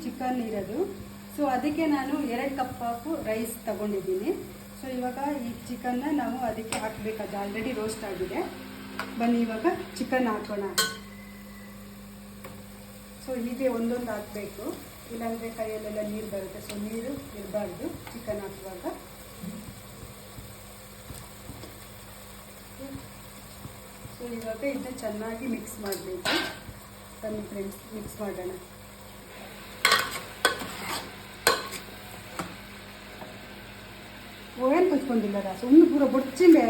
Chicken ಇರೋದು. So ಅದಕ್ಕೆ ನಾನು 2 ಕಪ್ ರೈಸ್ ತಗೊಂಡಿದ್ದೀನಿ. ಸೊ ಇವಾಗ ಈ ಚಿಕನ್ನ ನಾವು ಅದಕ್ಕೆ ಹಾಕಬೇಕು. ಅದು ಆಲ್ರೆಡಿ ರೋಸ್ಟ್ ಆಗಿದೆ. ಬನ್ನಿ ಇವಾಗ ಚಿಕನ್ ಹಾಕೋಣ. ಸೊ ಹೀಗೆ ಒಂದೊಂದು ಹಾಕಬೇಕು, ಇಲ್ಲಾಂದರೆ ಕೈಯಲ್ಲೆಲ್ಲ ನೀರು ಬರುತ್ತೆ. ಸೊ ನೀರು ಇರಬಾರ್ದು ಚಿಕನ್ ಹಾಕುವಾಗ. ಸೊ ಇವಾಗ ಇದನ್ನ ಚೆನ್ನಾಗಿ ಮಿಕ್ಸ್ ಮಾಡಬೇಕು. ಬನ್ನಿ ಫ್ರೆಂಡ್ಸ್, ಮಿಕ್ಸ್ ಮಾಡೋಣ. ಓಯಲ್ ಕುತ್ಕೊಂಡಿಲ್ಲ ಸುಮ್ಮನೆ ಪೂರ ಬೊಚ್ಚಿಂಬೆ.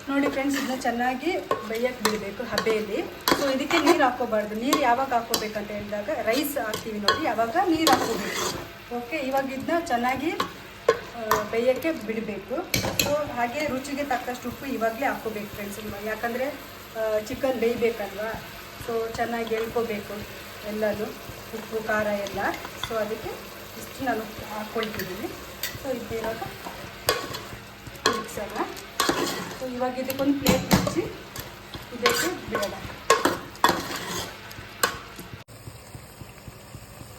ನೋಡಿ ಫ್ರೆಂಡ್ಸ್, ಇದನ್ನ ಚೆನ್ನಾಗಿ ಬೇಯಕ್ಕೆ ಬಿಡಬೇಕು ಹಬೆಯಲ್ಲಿ. ಸೊ ಇದಕ್ಕೆ ನೀರು ಹಾಕೋಬಾರ್ದು. ನೀರು ಯಾವಾಗ ಹಾಕೋಬೇಕಂತ ಹೇಳಿದಾಗ ರೈಸ್ ಹಾಕ್ತೀವಿ ನೋಡಿ, ಯಾವಾಗ ನೀರು ಹಾಕೋಬೇಕು. ಓಕೆ, ಇವಾಗ ಇದನ್ನ ಚೆನ್ನಾಗಿ ಬೇಯಕ್ಕೆ ಬಿಡಬೇಕು. ಸೊ ಹಾಗೆ ರುಚಿಗೆ ತಕ್ಕಷ್ಟು ಉಪ್ಪು ಇವಾಗಲೇ ಹಾಕೋಬೇಕು ಫ್ರೆಂಡ್ಸ್, ಯಾಕಂದರೆ ಚಿಕನ್ ಬೇಯಬೇಕಲ್ವಾ. ಸೊ ಚೆನ್ನಾಗಿ ಎಳ್ಕೋಬೇಕು ಎಲ್ಲನೂ, ಉಪ್ಪು ಖಾರ ಎಲ್ಲ. ಸೊ ಅದಕ್ಕೆ ಇಷ್ಟು ನಾನು ಹಾಕ್ಕೊಳ್ತಿದ್ದೀನಿ. ಸೊ ಇವಾಗ ಮಿಕ್ಸಲ್ಲ. ಸೊ ಇವಾಗ ಇದಕ್ಕೊಂದು ಪ್ಲೇಟ್ ಮುಚ್ಚಿ ಇದಕ್ಕೆ ಬಿಡೋಣ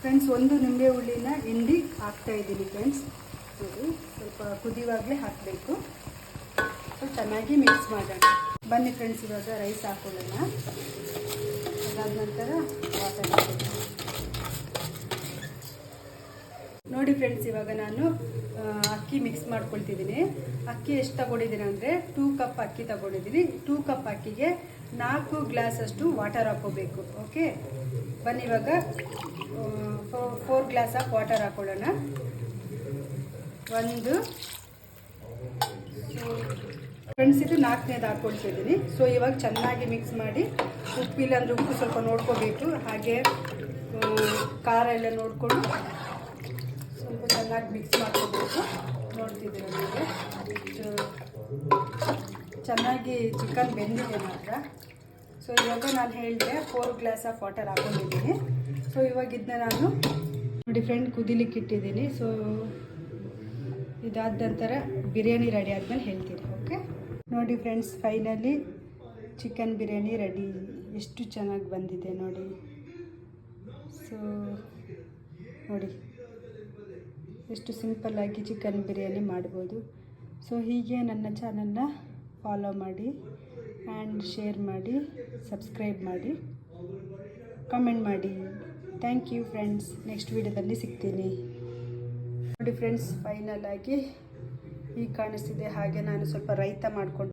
ಫ್ರೆಂಡ್ಸ್. ಒಂದು ನಿಂಬೆ ಹುಳಿನ ಹಿಂಡಿ ಹಾಕ್ತಾಯಿದ್ದೀನಿ ಫ್ರೆಂಡ್ಸ್. ನೋಡಿ, ಸ್ವಲ್ಪ ಕುದಿವಾಗಲೇ ಹಾಕಬೇಕು. ಸೊ ಚೆನ್ನಾಗಿ ಮಿಕ್ಸ್ ಮಾಡೋಣ. ಬನ್ನಿ ಫ್ರೆಂಡ್ಸ್, ಇವಾಗ ರೈಸ್ ಹಾಕೊಳ್ಳೋಣ. ಅದಾದ ನಂತರ ವಾಟರ್ ಹಾಕೋಣ. ನೋಡಿ ಫ್ರೆಂಡ್ಸ್, ಇವಾಗ ನಾನು ಅಕ್ಕಿ ಮಿಕ್ಸ್ ಮಾಡ್ಕೊಳ್ತಿದ್ದೀನಿ. ಅಕ್ಕಿ ಎಷ್ಟು ತಗೊಂಡಿದ್ದೀನಿ ಅಂದರೆ 2 ಕಪ್ ಅಕ್ಕಿ ತಗೊಂಡಿದ್ದೀನಿ. 2 ಕಪ್ ಅಕ್ಕಿಗೆ 4 ಗ್ಲಾಸಷ್ಟು ವಾಟರ್ ಹಾಕೋಬೇಕು. ಓಕೆ, ಬನ್ನಿ ಇವಾಗ 4 ಗ್ಲಾಸ್ ಆಫ್ ವಾಟರ್ ಹಾಕೊಳ್ಳೋಣ. ಒಂದು ಫ್ರೆಂಡ್ಸ್, ಇದು 4ನೇದು ಹಾಕ್ಕೊಳ್ತಿದ್ದೀನಿ. ಸೊ ಇವಾಗ ಚೆನ್ನಾಗಿ ಮಿಕ್ಸ್ ಮಾಡಿ, ಉಪ್ಪಿಲ್ಲ ಅಂದರೆ ಉಪ್ಪು ಸ್ವಲ್ಪ ನೋಡ್ಕೋಬೇಕು. ಹಾಗೆ ಖಾರ ಎಲ್ಲ ನೋಡಿಕೊಂಡು ಸ್ವಲ್ಪ ಚೆನ್ನಾಗಿ ಮಿಕ್ಸ್ ಮಾಡ್ಕೋಬೇಕು. ನೋಡ್ತಿದ್ದೀರ ನಿಮಗೆ ಚೆನ್ನಾಗಿ ಚಿಕನ್ ಬೆಂದಿದೆ ಮಾತ್ರ. ಸೊ ಇವಾಗ ನಾನು ಹೇಳಿದೆ 4 ಗ್ಲಾಸ್ ಆಫ್ ವಾಟರ್ ಹಾಕೊಂಡಿದ್ದೀನಿ. ಸೊ ಇವಾಗ ಇದನ್ನ ನಾನು ನೋಡಿ ಫ್ರೆಂಡ್ ಕುದಿಲಿಕ್ಕೆ ಇಟ್ಟಿದ್ದೀನಿ. ಸೊ ಇದಾದ ನಂತರ ಬಿರಿಯಾನಿ ರೆಡಿ ಆದಮೇಲೆ ಹೇಳ್ತೀನಿ. ಓಕೆ, ನೋಡಿ friends, finally chicken biryani ready. ಎಷ್ಟು ಚೆನ್ನಾಗಿ ಬಂದಿದೆ ನೋಡಿ. ಸೊ ನೋಡಿ, ಎಷ್ಟು ಸಿಂಪಲ್ಲಾಗಿ ಚಿಕನ್ ಬಿರಿಯಾನಿ ಮಾಡ್ಬೋದು. ಸೊ ಹೀಗೆ ನನ್ನ ಚಾನಲ್ನ ಫಾಲೋ ಮಾಡಿ ಆ್ಯಂಡ್ ಶೇರ್ ಮಾಡಿ, ಸಬ್ಸ್ಕ್ರೈಬ್ ಮಾಡಿ, ಕಮೆಂಟ್ ಮಾಡಿ. Thank you friends. ನೆಕ್ಸ್ಟ್ ವಿಡಿಯೋದಲ್ಲಿ ಸಿಗ್ತೀನಿ. ನೋಡಿ ಫ್ರೆಂಡ್ಸ್, ಫೈನಲ್ ಆಗಿ ಹೀಗೆ ಕಾಣಿಸ್ತಿದೆ. ಹಾಗೆ ನಾನು ಸ್ವಲ್ಪ ರೈತ ಮಾಡ್ಕೊಂಡು